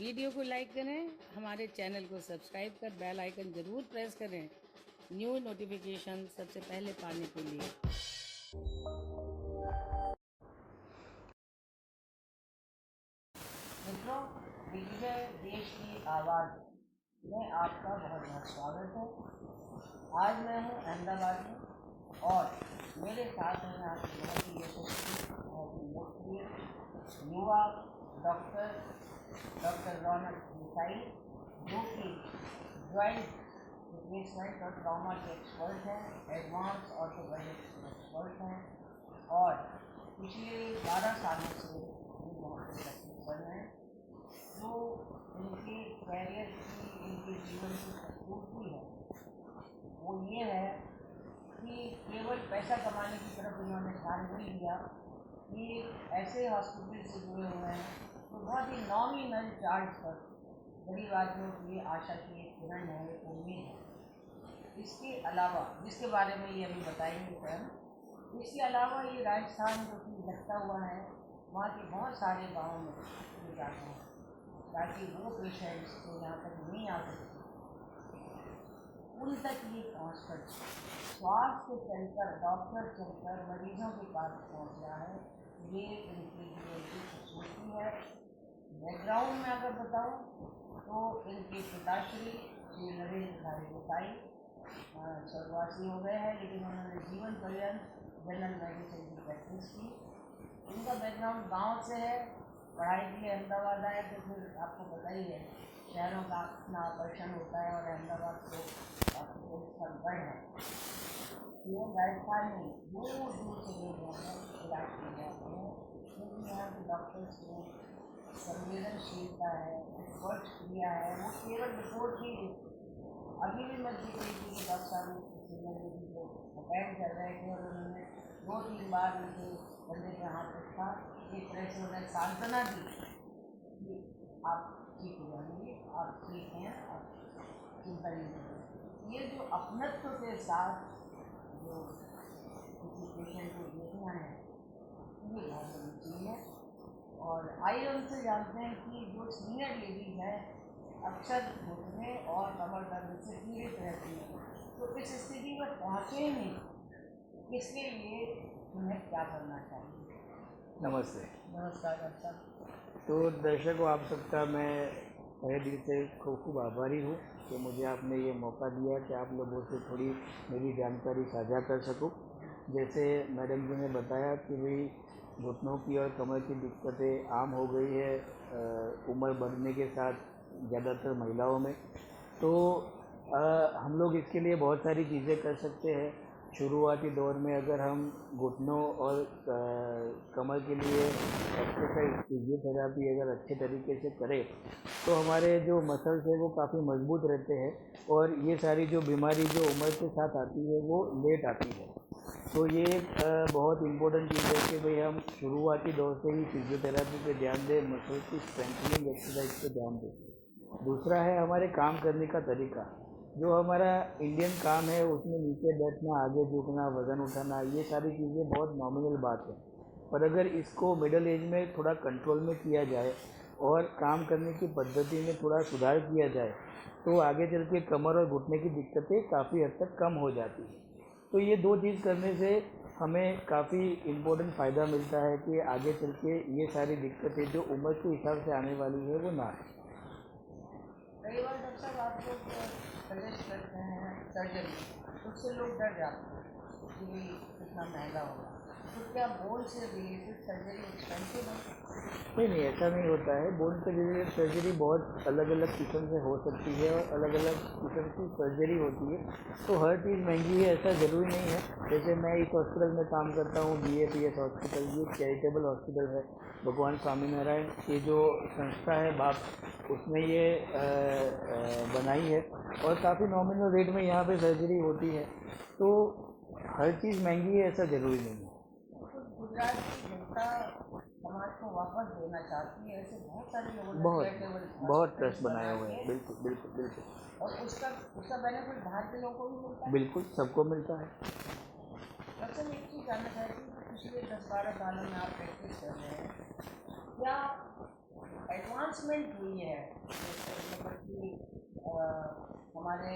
Video को like करें, हमारे चैनल को सब्सक्राइब कर बेल आइकन ज़रूर प्रेस करें न्यू नोटिफिकेशन सबसे पहले पाने के लिए। मित्रों, दिग्विजय देश की आवाज़ में आपका बहुत बहुत स्वागत है। आज मैं हूँ अहमदाबाद में और मेरे साथ हैं यहाँ के बहुत ही यशस्वी बहुत ही लोकप्रिय युवा डॉक्टर रौनक देसाई, जो कि जॉइंट रिप्लेसमेंट और ट्रॉमा के एक्सपर्ट हैं, एडवांस ऑर्थोपेडिक्स एक्सपर्ट हैं और पिछले 12 सालों से ये बहुत प्रैक्टिस कर रहे हैं। जो इनके कैरियर की, इनके जीवन की खूबसूरती है वो ये है कि केवल पैसा कमाने की तरफ इन्होंने ध्यान नहीं दिया कि ऐसे हॉस्पिटल से जुड़े हुए हैं तो बहुत ही नॉमिनल चार्ज पर गरीब आदमियों के लिए आशा की एक किरण है, एक उम्मीद है। इसके अलावा, जिसके बारे में ये अभी बताएंगे स्वयं, इसके अलावा ये राजस्थान जो कि लगता हुआ है, वहाँ के बहुत सारे गाँव में ये जाते हैं ताकि वो पेशेंट्स जो यहाँ तक नहीं आ सकते उन तक ये पहुँचकर स्वास्थ्य चलकर, डॉक्टर चलकर मरीजों के पास पहुँच रहा है। ये इनकी जीवन की खूबसूरती है। बैकग्राउंड में अगर बताऊँ तो इनके पिताश्री श्री नरेंद्र भाई देसाई स्वर्गवासी हो गए हैं, लेकिन उन्होंने जीवन पर्यंत जनरल मेडिसिन की प्रैक्टिस की। इनका बैकग्राउंड गांव से है। पढ़ाई के लिए अहमदाबाद आए तो फिर आपको पता ही है शहरों का अपना आकर्षण होता है और अहमदाबाद को काफ़ी गढ़ है। ये राजस्थान में दूर दूर से लोग यहाँ पर इलाज किए जाते हैं, क्योंकि यहाँ के डॉक्टर्स में संवेदनशीलता है, एक्सपर्ट किया है। वो केवल रिपोर्ट ही अभी भी मैं देख रही थी कि डॉक्टर साहब सीनियर लेडी को अटैक कर रहे थे और उन्होंने 2-3 बार उनके बंदे के हाथ रखा, एक तरह से उन्हें सांत्वना दी कि आप ठीक हो जाएंगे, आप ठीक हैं, आप चिंता नहीं करें। ये जो अपनत्व के साथ जो किसी पेशेंट को देखना है, ये बहुत बड़ी चीज़ है। और आइए उनसे जानते हैं कि जो सीनियर लेडीज है अक्सर घुटने और कमर दर्द से पीड़ित रहती है, तो इस स्थिति पर पहुँचे ही नहीं, इसके लिए उन्हें क्या करना चाहिए? नमस्ते। नमस्कार डॉक्टर साहब। तो दर्शकों, आप सबका मैं तहे दिल से खूब आभारी हूँ कि मुझे आपने ये मौका दिया कि आप लोगों से थोड़ी मेरी जानकारी साझा कर सकूँ। जैसे मैडम जी ने बताया कि भाई घुटनों की और कमर की दिक्कतें आम हो गई है उम्र बढ़ने के साथ, ज़्यादातर महिलाओं में। तो हम लोग इसके लिए बहुत सारी चीज़ें कर सकते हैं। शुरुआती दौर में अगर हम घुटनों और कमर के लिए एक्सरसाइज, फिजियोथेरापी अगर अच्छे तरीके से करें तो हमारे जो मसल्स है वो काफ़ी मजबूत रहते हैं और ये सारी जो बीमारी जो उम्र के साथ आती है वो लेट आती है। तो ये बहुत इम्पोर्टेंट चीज़ है कि भाई हम शुरुआती दौर से ही फिजियोथेरापी पे ध्यान दें, मसल की स्ट्रेंथनिंग एक्सरसाइज पे ध्यान दें। दूसरा है हमारे काम करने का तरीका। जो हमारा इंडियन काम है उसमें नीचे बैठना, आगे झुकना, वज़न उठाना, ये सारी चीज़ें बहुत नॉमिनल बात है, पर अगर इसको मिडिल एज में थोड़ा कंट्रोल में किया जाए और काम करने की पद्धति में थोड़ा सुधार किया जाए तो आगे चल के कमर और घुटने की दिक्कतें काफ़ी हद तक कम हो जाती है। तो ये दो चीज़ करने से हमें काफ़ी इम्पोर्टेंट फ़ायदा मिलता है कि आगे चल के ये सारी दिक्कतें जो उम्र के हिसाब से आने वाली है वो ना आए। कई बार डॉक्टर साहब आप लोग सजेस्ट करते हैं सर्जरी, उससे लोग डर जाते हैं कि कितना महंगा होगा, तो क्या बोन से रिलेटेड सर्जरी एक्सपेंसिव है? नहीं, ऐसा नहीं होता है। बोन से रिलेटेड सर्जरी बहुत अलग अलग किस्म से हो सकती है और अलग अलग किस्म की सर्जरी होती है, तो हर चीज़ महंगी है ऐसा ज़रूरी नहीं है। जैसे मैं इस हॉस्पिटल में काम करता हूँ, BAPS हॉस्पिटल, ये चैरिटेबल हॉस्पिटल है, भगवान स्वामीनारायण की जो संस्था है बाप, उसने ये बनाई है और काफ़ी नॉमिनल रेट में यहाँ पे सर्जरी होती है। तो हर चीज़ महंगी है ऐसा ज़रूरी नहीं है। गुजरात की जनता समाज को वापस देना चाहती है, ऐसे बहुत सारे लोगों ने बहुत ट्रस्ट बनाए हुए हैं। बिल्कुल बिल्कुल बिल्कुल। और उसका बेनिफिट बाहर के लोगों को भी मिलता है। बिल्कुल सबको मिलता है। डॉक्टर मैं एक चीज़ जानना चाहती हूँ कि पिछले 10-12 सालों में आप प्रैक्टिस कर रहे हैं, क्या एडवांसमेंट हुई है, जैसे मतलब कि हमारे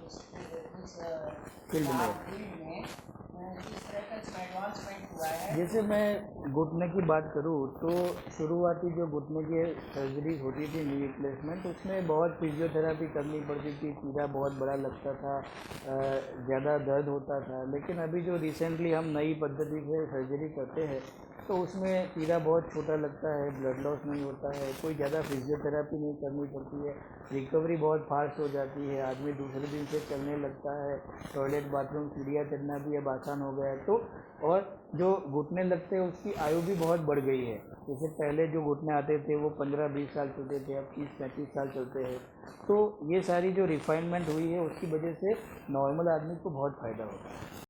इस फील्ड में फील्ड में जिस तरह का इसमें एडवांसमेंट हुआ है। जैसे मैं घुटने की बात करूँ तो शुरुआती जो घुटने की सर्जरी होती थी नी रिप्लेसमेंट, उसमें बहुत फिजियोथेरेपी करनी पड़ती थी, कीड़ा बहुत बड़ा लगता था, ज़्यादा दर्द होता था। लेकिन अभी जो रिसेंटली हम नई पद्धति से सर्जरी करते हैं तो उसमें कीड़ा बहुत छोटा लगता है, ब्लड लॉस नहीं होता है, कोई ज़्यादा फिजियोथेरेपी नहीं करनी पड़ती है, रिकवरी बहुत फास्ट हो जाती है, आदमी दूसरे दिन से चलने लगता है, टॉयलेट बाथरूम सीढ़ियाँ चढ़ना भी अब आसान हो गया है। तो और जो घुटने लगते हैं उसकी आयु भी बहुत बढ़ गई है। जैसे पहले जो घुटने आते थे वो 15-20 साल चलते थे, अब 30-35 साल चलते हैं। तो ये सारी जो रिफाइनमेंट हुई है उसकी वजह से नॉर्मल आदमी को बहुत फ़ायदा होता है।